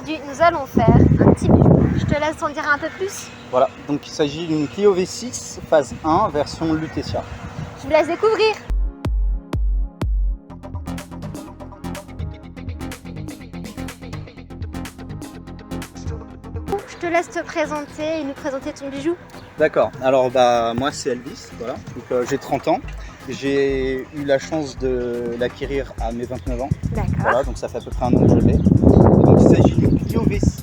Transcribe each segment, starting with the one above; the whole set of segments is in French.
Aujourd'hui, nous allons faire un petit bijou. Je te laisse en dire un peu plus. Voilà, donc il s'agit d'une Clio V6 phase 1 version Lutetia. Je vous laisse découvrir. Je te laisse te présenter et nous présenter ton bijou. D'accord, alors moi c'est Elvis, voilà. Donc, j'ai 30 ans. J'ai eu la chance de l'acquérir à mes 29 ans. D'accord. Voilà, donc ça fait à peu près un an que je l'ai. Donc il s'agit d'une Clio V6,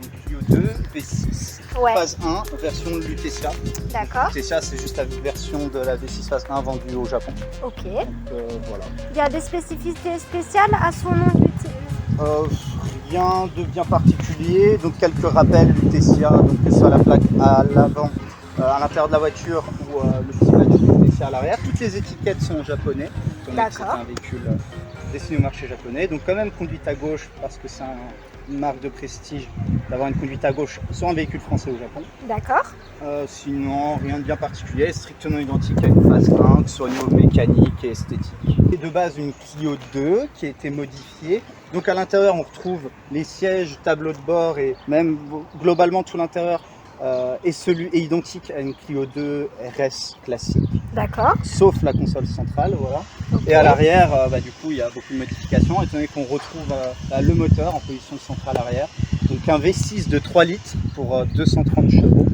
d'une Clio 2 V6 Ouais. phase 1 version Lutetia. D'accord. Lutetia c'est juste la version de la V6 phase 1 vendue au Japon. Ok. Donc voilà. Il y a des spécificités spéciales à son nom Rien de bien particulier, donc quelques rappels Lutetia, donc que ce soit la plaque à l'avant, à l'intérieur de la voiture ou le petit badge Lutetia à l'arrière. Toutes les étiquettes sont en japonais, étant donné que c'est un véhicule destiné au marché japonais. Donc quand même conduite à gauche parce que c'est une marque de prestige d'avoir une conduite à gauche sur un véhicule français au Japon. D'accord. Sinon, rien de bien particulier, strictement identique à une phase 1, que ce soit au niveau mécanique et esthétique. Et de base, une Clio 2 qui a été modifiée. Donc à l'intérieur, on retrouve les sièges, tableau de bord et même globalement tout l'intérieur est identique à une Clio 2 RS classique. D'accord. Sauf la console centrale, voilà. Okay. Et à l'arrière, du coup, il y a beaucoup de modifications, étant donné qu'on retrouve le moteur en position centrale arrière. Donc un V6 de 3 litres pour 230 chevaux.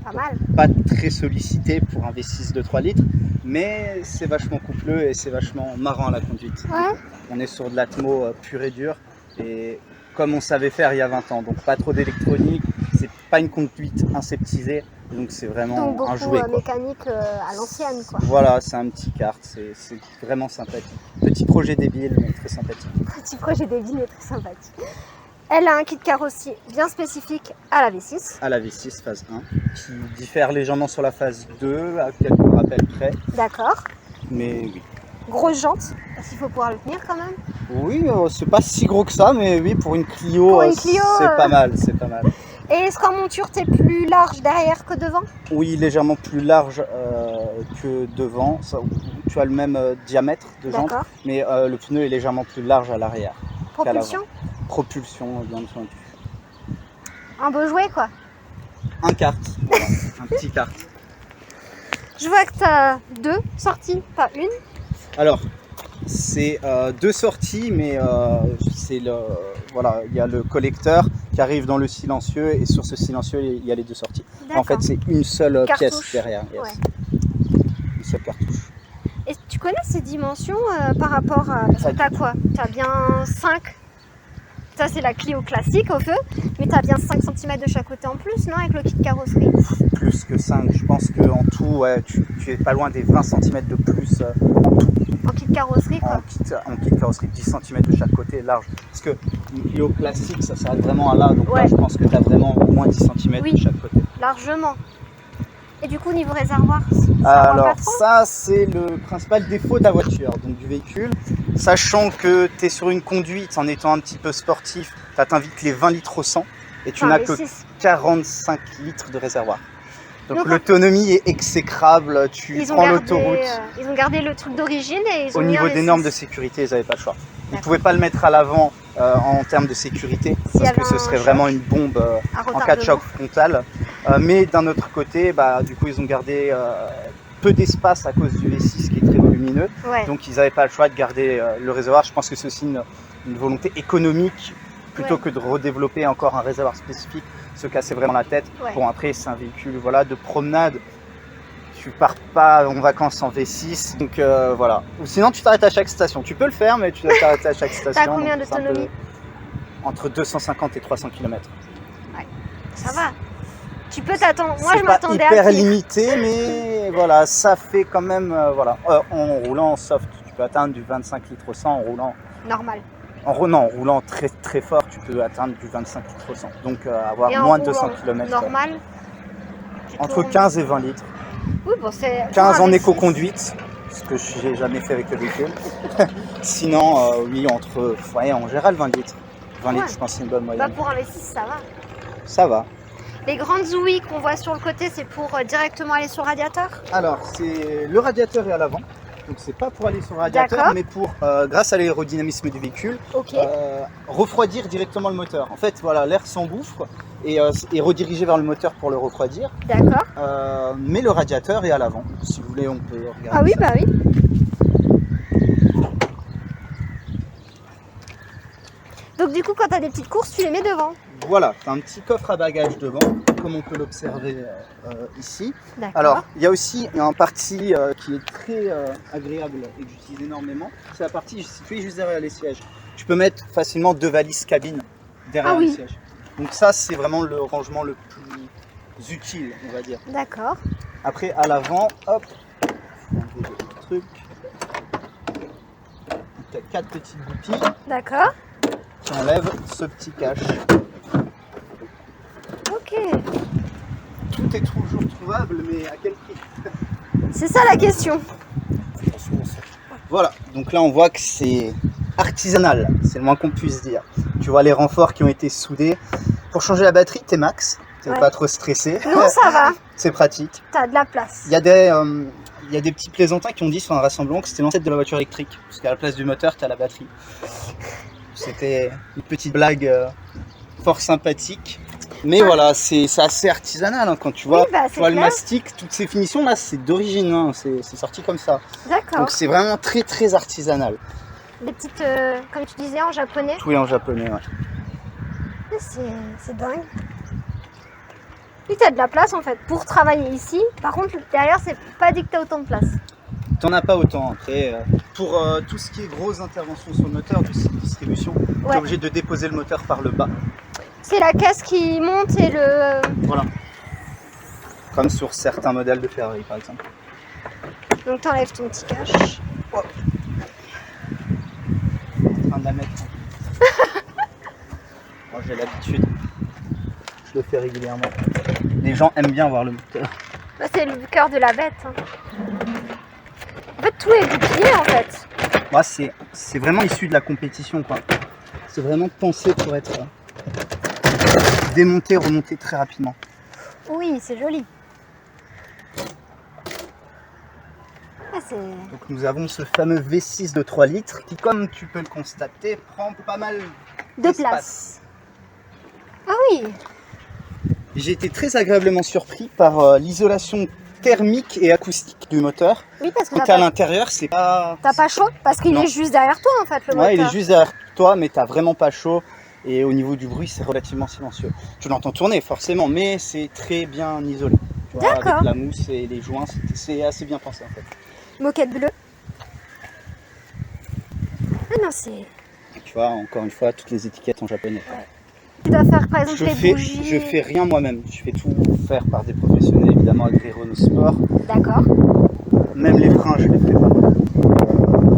Pas mal. Pas très sollicité pour un V6 de 3 litres, mais c'est vachement coupleux et c'est vachement marrant à la conduite. Ouais. On est sur de l'atmo pur et dur, et comme on savait faire il y a 20 ans, donc pas trop d'électronique, c'est pas une conduite aseptisée, donc c'est vraiment donc un jouet. beaucoup mécanique à l'ancienne, quoi. Voilà, c'est un petit kart, c'est vraiment sympathique. Petit projet débile, mais très sympathique. Petit projet débile, mais très sympathique. Elle a un kit carrosserie bien spécifique à la V6. À la V6 phase 1, qui diffère légèrement sur la phase 2, à quelques rappels près. D'accord. Mais oui. Grosse jante, parce qu'il faut pouvoir le tenir quand même. Oui, c'est pas si gros que ça, mais oui, pour une Clio, c'est pas mal, c'est pas mal. Et est-ce qu'en monture, t'es plus large derrière que devant? Oui, légèrement plus large que devant. Ça, tu as le même diamètre de jante, mais le pneu est légèrement plus large à l'arrière. Propulsion? Propulsion, bien entendu. Un beau jouet, quoi. Un kart, voilà, un petit kart. Je vois que tu as 2 sorties, pas une. Alors, c'est 2 sorties, mais voilà, il y a le collecteur qui arrive dans le silencieux, et sur ce silencieux, il y a les 2 sorties. En fait, c'est une seule pièce derrière. Yes. Ouais. Une seule cartouche. Et tu connais ces dimensions par rapport à... Parce que tu as quoi? Tu as bien 5. Ça, c'est la Clio classique au feu, mais tu as bien 5 cm de chaque côté en plus, non, avec le kit carrosserie? Plus que 5, je pense qu'en tout, ouais, tu es pas loin des 20 cm de plus en tout. En kit carrosserie, quoi. En kit carrosserie, 10 cm de chaque côté, large. Parce que une Clio classique, ça s'arrête vraiment à là, donc là, je pense que tu as vraiment au moins 10 cm de chaque côté. Largement. Et du coup, niveau réservoir, alors ça, c'est le principal défaut de la voiture, donc du véhicule. Sachant que tu es sur une conduite, en étant un petit peu sportif, ça t'invite les 20 litres au 100 et tu n'as que 45 litres de réservoir. Donc l'autonomie est exécrable, tu prends l'autoroute. Ils ont gardé le truc d'origine et ils ont au niveau des normes de sécurité, ils n'avaient pas le choix. Ils ne pouvaient pas le mettre à l'avant en termes de sécurité, parce que ce serait vraiment une bombe en cas de choc frontal. Mais d'un autre côté, du coup, ils ont gardé peu d'espace à cause du V6 qui est très volumineux. Ouais. Donc ils n'avaient pas le choix de garder le réservoir. Je pense que c'est aussi une volonté économique, plutôt que de redévelopper encore un réservoir spécifique, se casser vraiment la tête. Ouais. Bon, après, c'est un véhicule de promenade. Tu pars pas en vacances en V6, donc voilà. Ou sinon, tu t'arrêtes à chaque station. Tu peux le faire, mais tu dois t'arrêter à chaque station. T'as combien d'autonomie? Entre 250 et 300 km. Ouais, ça va. Tu peux t'attendre. Moi, je m'attendais à C'est pas hyper limité, mais voilà, ça fait quand même, en roulant soft, tu peux atteindre du 25 litres au 100 en roulant. Normal. En roulant très très fort, tu peux atteindre du 25 litres au 100. Donc avoir moins de 200 km. Normal. Entre 15 et 20 litres. Oui, bon, c'est 15 en éco-conduite, ce que j'ai jamais fait avec le véhicule. Sinon, oui, en général 20 litres. 20 litres, je pense que c'est une bonne moyenne. Pour un V6, ça va. Ça va. Les grandes ouïes qu'on voit sur le côté, c'est pour directement aller sur le radiateur? Alors, le radiateur est à l'avant. donc c'est pas pour aller sur le radiateur, mais pour, grâce à l'aérodynamisme du véhicule, refroidir directement le moteur. En fait, voilà, l'air s'engouffre et est redirigé vers le moteur pour le refroidir. D'accord. Mais le radiateur est à l'avant. Si vous voulez, on peut regarder. Ah oui, ça. bah oui. Donc du coup, quand tu as des petites courses, tu les mets devant. Voilà, tu as un petit coffre à bagages devant, comme on peut l'observer ici. D'accord. Alors, il y a aussi une partie qui est très agréable et que j'utilise énormément. C'est la partie située juste derrière les sièges. Tu peux mettre facilement 2 valises cabine derrière les sièges. Donc ça, c'est vraiment le rangement le plus utile, on va dire. D'accord. Après, à l'avant, hop, truc. Tu as 4 petites goupilles. D'accord. Tu enlèves ce petit cache. Ok. Tout est toujours trouvable, mais à quel prix? C'est ça la question. Voilà, donc là on voit que c'est artisanal, c'est le moins qu'on puisse dire. Tu vois les renforts qui ont été soudés. Pour changer la batterie, t'es max, t'es pas trop stressé. Non, ça va. C'est pratique. T'as de la place. Il y a des petits plaisantins qui ont dit sur un rassemblement que c'était l'ancêtre de la voiture électrique, parce qu'à la place du moteur, t'as la batterie. C'était une petite blague fort sympathique. Mais voilà, c'est assez artisanal hein, quand tu vois, tu vois le mastic, toutes ces finitions là, c'est d'origine, hein, c'est sorti comme ça. D'accord. Donc c'est vraiment très très artisanal. Des petites, comme tu disais, en japonais. Oui, en japonais, ouais. C'est dingue. Oui, tu as de la place en fait pour travailler ici. Par contre, derrière, c'est pas dit que tu as autant de place. T'en as pas autant. Après, pour tout ce qui est grosses interventions sur le moteur, du site de distribution, tu es obligé de déposer le moteur par le bas. C'est la caisse qui monte et le... Voilà. Comme sur certains modèles de Ferrari, par exemple. Donc t'enlèves ton petit cache. Oh. En train de la mettre. Moi j'ai l'habitude. Je le fais régulièrement. Les gens aiment bien voir le moteur. Bah, c'est le cœur de la bête. Hein. En fait, tout est goupillé en fait. Moi, c'est vraiment issu de la compétition, quoi. C'est vraiment pensé pour être démonté, remonté très rapidement. Oui, c'est joli. Ah, donc nous avons ce fameux V6 de 3 litres qui, comme tu peux le constater, prend pas mal de place. Ah oui. J'ai été très agréablement surpris par l'isolation thermique et acoustique du moteur. Oui, parce que quand tu es à l'intérieur, c'est pas... T'as pas chaud? Parce qu'il est juste derrière toi en fait, le moteur. Ouais, il est juste derrière toi, mais t'as vraiment pas chaud. Et au niveau du bruit, c'est relativement silencieux. Tu l'entends tourner forcément, mais c'est très bien isolé. D'accord. Avec la mousse et les joints, c'est assez bien pensé en fait. Moquette bleue. Ah non, c'est... Tu vois, encore une fois, toutes les étiquettes en japonais. Ouais. Tu dois faire par exemple les bougies. Je fais rien moi-même. Je fais tout faire par des professionnels, évidemment, avec des Renault Sport. D'accord. Même les freins, je les fais pas.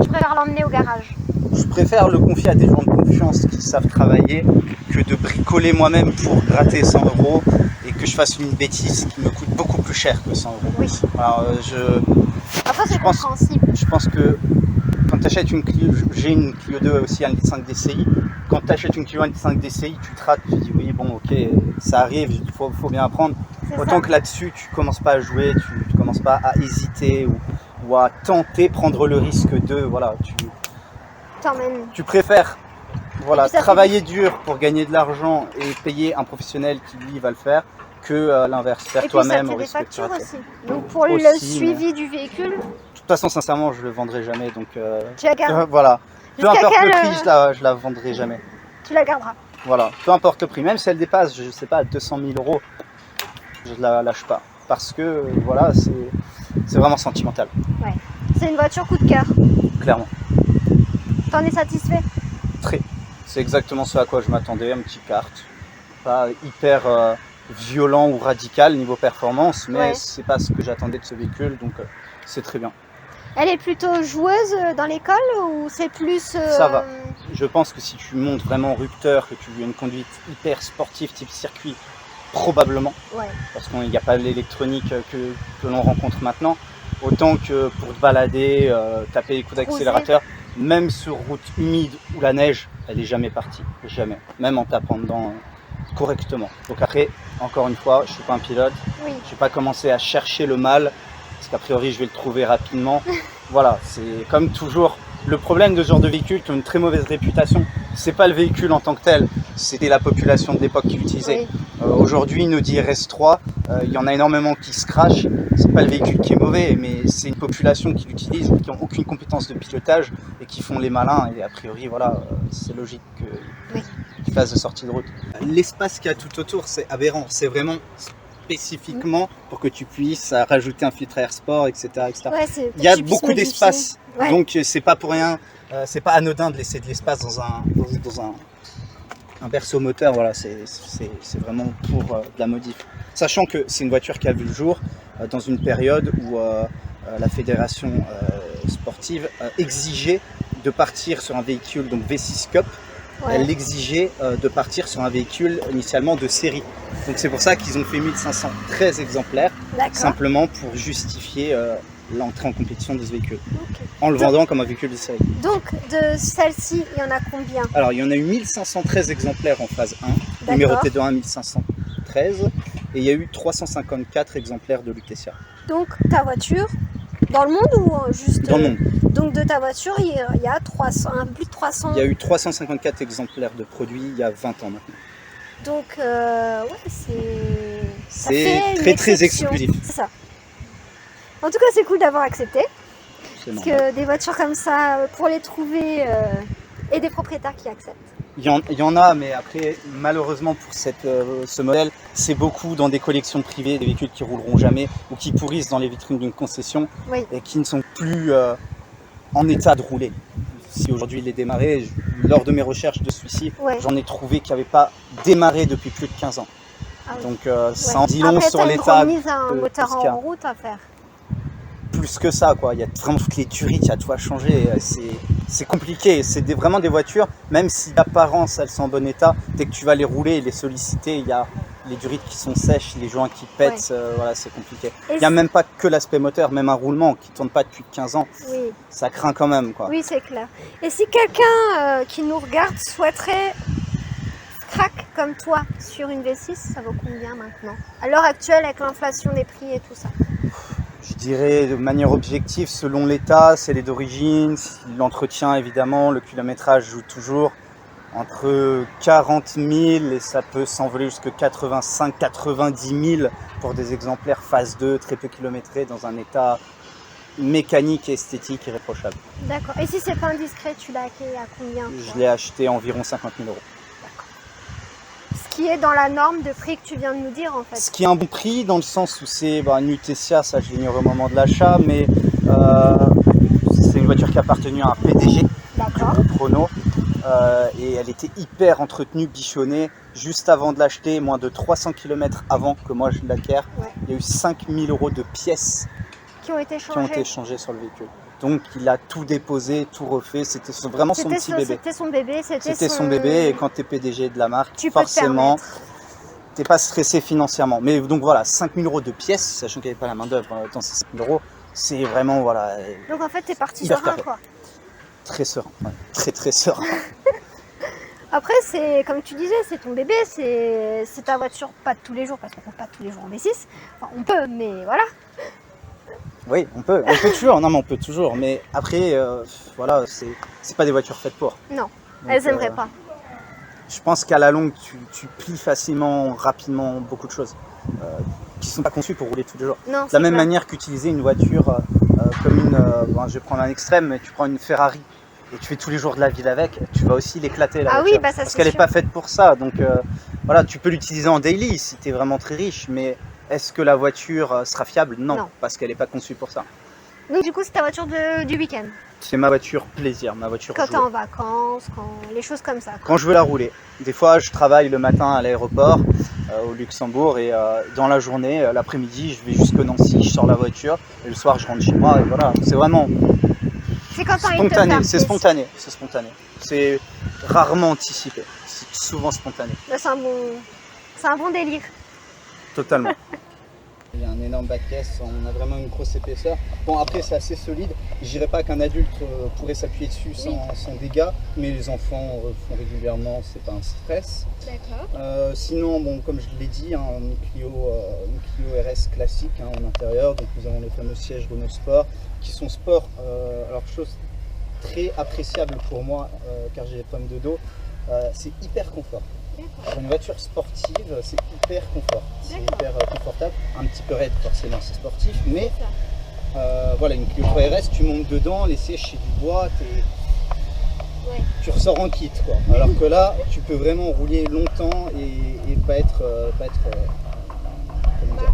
Je préfère l'emmener au garage. Je préfère le confier à des gens de confiance qui savent travailler que de bricoler moi-même pour gratter 100 € et que je fasse une bêtise qui me coûte beaucoup plus cher que 100 €. Oui. Alors, après, c'est compréhensible. Je pense que quand tu achètes une Clio, j'ai une Clio 2 aussi 1,5 litre DCI. Quand tu achètes une Clio 1,5 litre DCI, tu te rates, tu te dis oui, bon, ok, ça arrive, il faut bien apprendre. Autant que là-dessus, tu commences pas à jouer, tu commences pas à hésiter ou à tenter, prendre le risque de, voilà, tu préfères travailler dur pour gagner de l'argent et payer un professionnel qui lui va le faire que l'inverse, faire toi-même au risque de te rater. Aussi. Donc pour le suivi du véhicule. De toute façon, sincèrement, je le vendrai jamais, donc tu la gardes. voilà. Peu importe le prix, je la vendrai jamais. Tu la garderas. Voilà, peu importe le prix, même si elle dépasse, je sais pas, 200 000 €, je la lâche pas, parce que voilà, c'est vraiment sentimental. Ouais. C'est une voiture coup de cœur. Clairement. T'en es satisfait? Très. C'est exactement ce à quoi je m'attendais, un petit kart. Pas hyper violent ou radical niveau performance, mais c'est pas ce que j'attendais de ce véhicule, donc c'est très bien. Elle est plutôt joueuse dans l'école ou c'est plus... Ça va. Je pense que si tu montes vraiment rupteur, que tu veux une conduite hyper sportive type circuit, probablement. Ouais. Parce qu'il n'y a pas l'électronique que l'on rencontre maintenant. Autant que pour te balader, taper les coups d'accélérateur, même sur route humide où la neige, elle n'est jamais partie. Jamais. Même en tapant dedans correctement. Donc après, encore une fois, je ne suis pas un pilote. Oui. Je ne vais pas commencer à chercher le mal. Parce qu'a priori, je vais le trouver rapidement. voilà, c'est comme toujours. Le problème de ce genre de véhicules qui ont une très mauvaise réputation, c'est pas le véhicule en tant que tel, c'était la population de l'époque qui l'utilisait. Oui. Aujourd'hui, une Audi RS3, il y en a énormément qui se crachent. C'est pas le véhicule qui est mauvais, mais c'est une population qui l'utilise, qui n'ont aucune compétence de pilotage et qui font les malins. Et a priori, voilà, c'est logique qu'ils fassent de sortie de route. L'espace qu'il y a tout autour, c'est aberrant. C'est vraiment spécifiquement pour que tu puisses rajouter un filtre air sport, etc. etc. Ouais, il y a beaucoup d'espace, ouais. Donc c'est pas pour rien, c'est pas anodin de laisser de l'espace dans un berceau moteur. Voilà, c'est vraiment pour de la modif. Sachant que c'est une voiture qui a vu le jour dans une période où la fédération sportive exigeait de partir sur un véhicule, donc V6 Cup. Ouais. Elle exigeait de partir sur un véhicule initialement de série. Donc c'est pour ça qu'ils ont fait 1513 exemplaires, simplement pour justifier l'entrée en compétition de ce véhicule, en le vendant comme un véhicule de série. Donc de celle-ci, il y en a combien? Alors il y en a eu 1513 exemplaires en phase 1, numéroté de 1 à 1513, et il y a eu 354 exemplaires de Lutetia. Donc ta voiture, dans le monde ou juste... Dans le monde. Donc de ta voiture, il y a plus de 300... Il y a eu 354 exemplaires de produits il y a 20 ans maintenant. Donc, ouais, c'est très exclusif. C'est ça. En tout cas, c'est cool d'avoir accepté. Parce que des voitures comme ça, pour les trouver, et des propriétaires qui acceptent. Il y en a, mais après, malheureusement pour ce modèle, c'est beaucoup dans des collections privées, des véhicules qui rouleront jamais ou qui pourrissent dans les vitrines d'une concession et qui ne sont plus en état de rouler. Si aujourd'hui il est démarré, lors de mes recherches de celui-ci, j'en ai trouvé qui n'avait pas démarré depuis plus de 15 ans. Ah oui. Donc ça en dit long sur l'état. Après, tu as un moteur en route à faire. Plus que ça, quoi. Il y a vraiment toutes les tueries, il y a tout à changer. C'est compliqué. C'est vraiment des voitures, même si d'apparence elles sont en bon état, dès que tu vas les rouler et les solliciter, il y a les durites qui sont sèches, les joints qui pètent, voilà, c'est compliqué. Il n'y a même pas que l'aspect moteur, même un roulement qui ne tourne pas depuis 15 ans, ça craint quand même, quoi. Oui, c'est clair. Et si quelqu'un qui nous regarde souhaiterait crack comme toi sur une V6, ça vaut combien maintenant? À l'heure actuelle, avec l'inflation des prix et tout ça? Je dirais de manière objective, selon l'état, c'est les d'origine, l'entretien évidemment, le kilométrage joue toujours. Entre 40 000 et ça peut s'envoler jusqu'à 85-90 000 pour des exemplaires phase 2, très peu kilométrés, dans un état mécanique et esthétique irréprochable. D'accord. Et si c'est pas indiscret, tu l'as acquis à combien? Je l'ai acheté à environ 50 000 euros. Ce qui est dans la norme de prix que tu viens de nous dire en fait. Ce qui est un bon prix dans le sens où c'est une Lutetia, ça je l'ignore au moment de l'achat, mais c'est une voiture qui a appartenu à un PDG du groupe Renault. Et elle était hyper entretenue, bichonnée. Juste avant de l'acheter, moins de 300 km avant que moi je l'acquière, il y a eu 5 000 euros de pièces qui ont été échangées sur le véhicule. Donc il a tout déposé, tout refait, c'était vraiment son petit bébé. C'était son bébé, c'était son bébé, et quand tu es PDG de la marque, forcément, tu n'es pas stressé financièrement. Mais donc voilà, 5 000 euros de pièces, sachant qu'il n'y avait pas la main d'œuvre dans ces 5 000 euros, c'est vraiment, voilà... Donc en fait, tu es parti serein, quoi. Très serein, très serein. Après, c'est comme tu disais, c'est ton bébé, c'est ta voiture, pas de tous les jours, parce qu'on ne peut pas tous les jours en V6. Enfin, on peut, mais voilà. Oui, on peut toujours, non mais on peut toujours, mais après, voilà, c'est pas des voitures faites pour. Non, donc, elles n'aimeraient pas. Je pense qu'à la longue, tu plies facilement, rapidement, beaucoup de choses qui ne sont pas conçues pour rouler tous les jours. Non, de la même manière qu'utiliser une voiture comme une, je vais prendre un extrême, mais tu prends une Ferrari et tu fais tous les jours de la ville avec, tu vas aussi l'éclater la voiture, oui, ça, parce qu'elle n'est pas faite pour ça. Donc voilà, tu peux l'utiliser en daily si tu es vraiment très riche, mais est-ce que la voiture sera fiable? Non, parce qu'elle n'est pas conçue pour ça. Donc du coup, c'est ta voiture du week-end? C'est ma voiture plaisir, ma voiture quand tu es en vacances, les choses comme ça. Quand je veux la rouler. Des fois, je travaille le matin à l'aéroport au Luxembourg et dans la journée, l'après-midi, je vais jusqu'à Nancy, je sors la voiture et le soir, je rentre chez moi et voilà. C'est vraiment spontané, c'est spontané, c'est spontané. C'est rarement anticipé, c'est souvent spontané. C'est un bon délire. Totalement. Il y a un énorme bas de caisse, on a vraiment une grosse épaisseur. Bon, après, c'est assez solide. Je dirais pas qu'un adulte pourrait s'appuyer dessus sans dégâts, mais les enfants font régulièrement, c'est pas un stress. D'accord. Sinon, bon, comme je l'ai dit, hein, une Clio RS classique en intérieur. Donc nous avons les fameux sièges Renault Sport qui sont sport. Alors chose très appréciable pour moi car j'ai des problèmes de dos, c'est hyper confort. Pour une voiture sportive, c'est hyper confort. C'est hyper confortable. Un petit peu raide forcément, c'est sportif, mais voilà, une Clio RS, tu montes dedans, les sièges c'est du bois, tu ressors en kit quoi. Alors que là, tu peux vraiment rouler longtemps et pas être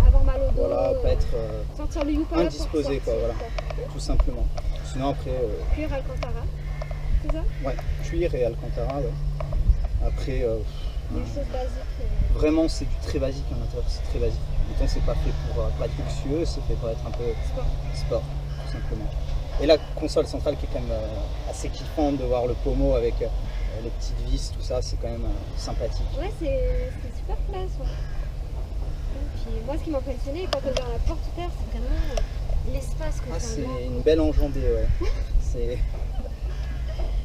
avoir mal au dos, voilà, pas être sentir le youpa indisposé quoi, voilà, tout simplement. Sinon après cuir Alcantara, c'est ça? Ouais, cuir et Alcantara, ouais. Après des choses basiques. Vraiment c'est du très basique à l'intérieur, c'est très basique. Pourtant c'est pas fait pour être luxueux, c'est fait pour être un peu sport, tout simplement. Et la console centrale qui est quand même assez kiffante de voir le pommeau avec les petites vis, tout ça, c'est quand même sympathique. Ouais, c'est super classe. Ouais. Puis moi, ce qui m'a impressionné quand on a ouvert la porte tout à l'heure, c'est vraiment l'espace que ça c'est une belle enjambée, ouais.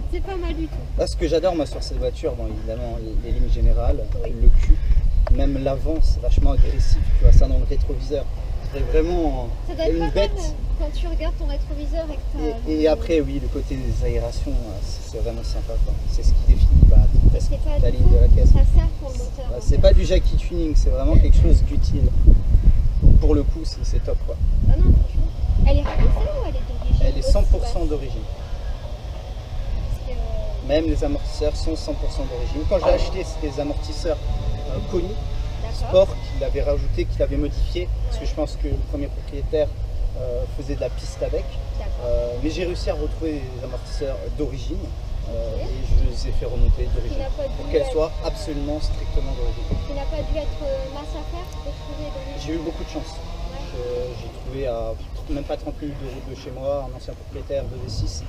C'est pas mal du tout. Là, ce que j'adore moi sur cette voiture, bon, évidemment les lignes générales, le cul, même l'avant, c'est vachement agressif, tu vois ça dans le rétroviseur. C'est vraiment ça doit être une pas bête. mal quand tu regardes ton rétroviseur et après, oui, le côté des aérations, c'est vraiment sympa. C'est ce qui définit presque la ligne de la caisse. Ça sert pour le moteur. C'est pas du Jackie Tuning, c'est vraiment quelque chose d'utile. Pour le coup, c'est top quoi. Ah non, franchement. Elle est ramassée ou elle est d'origine? Elle est 100% d'origine. Même les amortisseurs sont 100% d'origine. Quand j'ai acheté, c'était des amortisseurs connus, sport, qu'il avait rajouté, qu'il avait modifié, parce que je pense que le premier propriétaire faisait de la piste avec. Mais j'ai réussi à retrouver des amortisseurs d'origine et je les ai fait remonter d'origine pour qu'elles soient absolument strictement d'origine. Il n'a pas dû être masse à faire de trouver d'origine? J'ai eu beaucoup de chance. J'ai trouvé à même pas 30 minutes de route de chez moi un ancien propriétaire de V6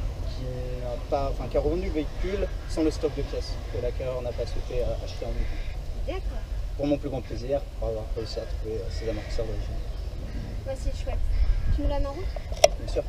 qui a revendu le véhicule sans le stock de pièces que l'acquéreur n'a pas souhaité acheter en même temps. D'accord. Pour mon plus grand plaisir, pour avoir réussi à trouver ces amortisseurs d'origine. Ouais, c'est chouette. Tu nous la mets en route? Bien sûr.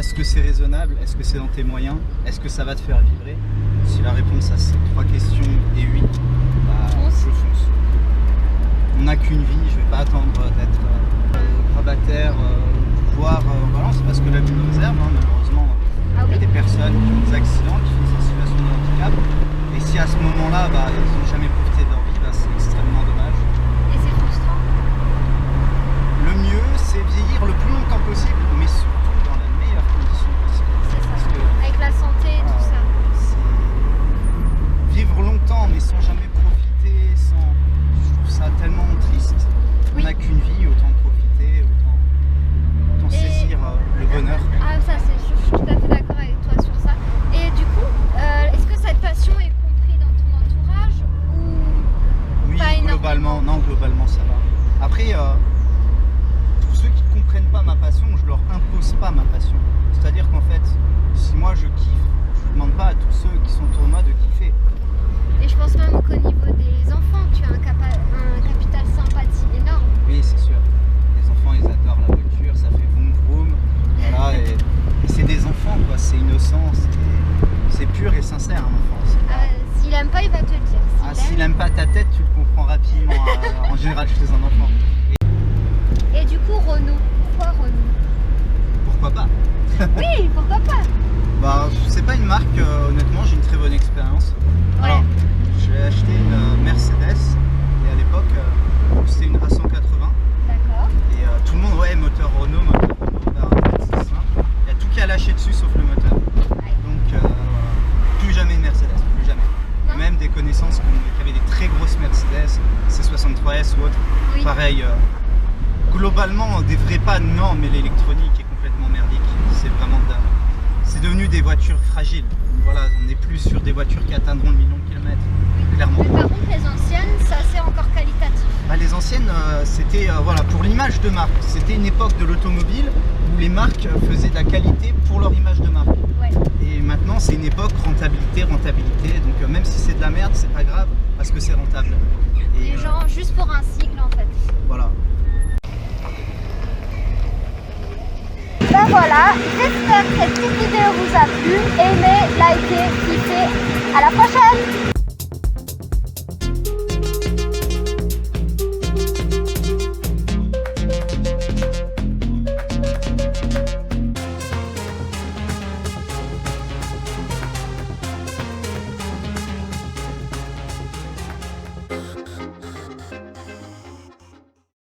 est-ce que c'est raisonnable? Est-ce que c'est dans tes moyens? Est-ce que ça va te faire vibrer? Si la réponse à ces 3 questions est oui, bah, je fonce. On n'a qu'une vie, je vais pas attendre d'être grabataire, pouvoir. Voilà, c'est parce que la vie nous réserve, hein, malheureusement. Il y a des personnes qui ont des accidents, qui sont en situation de handicap. Et si à ce moment-là, bah, ils n'ont jamais profité de leur vie, bah, c'est extrêmement dommage. Et c'est frustrant. Le mieux, c'est vieillir le plus longtemps possible, mais surtout dans la meilleure condition possible. C'est ça. Parce que, avec la santé et tout ça. Vivre longtemps, mais sans jamais profiter, je trouve ça tellement triste. On n'a qu'une vie, autant profiter, autant saisir le bonheur. Ah ça c'est sûr, je suis tout à fait d'accord avec toi sur ça. Et du coup, est-ce que cette passion est comprise dans ton entourage ou Oui, pas globalement, non, globalement ça va. Après, pour ceux qui ne comprennent pas ma passion, je leur impose pas ma passion. C'est-à-dire qu'en fait, si moi je kiffe, je ne demande pas à tous ceux qui sont autour de moi de kiffer. Et je pense même qu'au niveau des enfants, tu as un capital sympathie énorme. Oui, c'est sûr. Les enfants, ils adorent la voiture, ça fait vroom vroom. Voilà, et c'est des enfants, quoi. C'est innocent, c'est pur et sincère, un enfant. S'il aime pas, il va te le dire. S'il aime pas ta tête, tu le comprends rapidement, en général chez un enfant. Et du coup, Renault, pourquoi Renault? Pourquoi pas? Oui, pourquoi pas? Bah, c'est pas une marque, honnêtement, j'ai une très bonne expérience. Ouais. Alors, j'ai acheté une Mercedes, et à l'époque, c'était une A180. D'accord. Et tout le monde, ouais, moteur Renault, bah, en fait, c'est simple. Il y a tout qui a lâché dessus sauf le moteur. Ouais. Donc, voilà. Plus jamais une Mercedes, plus jamais. Non. Même des connaissances qui avaient des très grosses Mercedes, C63S ou autre. Oui. Pareil, globalement, des vrais pannes, non, mais l'électronique est complètement merdique. C'est vraiment c'est devenu des voitures fragiles. Voilà, on n'est plus sur des voitures qui atteindront le million de kilomètres, clairement. Mais par contre, les anciennes, ça c'est encore qualitatif. Bah, les anciennes, c'était voilà, pour l'image de marque. C'était une époque de l'automobile où les marques faisaient de la qualité pour leur image de marque. Ouais. Et maintenant, c'est une époque rentabilité. Donc même si c'est de la merde, c'est pas grave parce que c'est rentable. Et genre juste pour un cycle en fait. Voilà. Ben voilà, j'espère que cette petite vidéo vous a plu. Aimez, likez, kiffez. À la prochaine!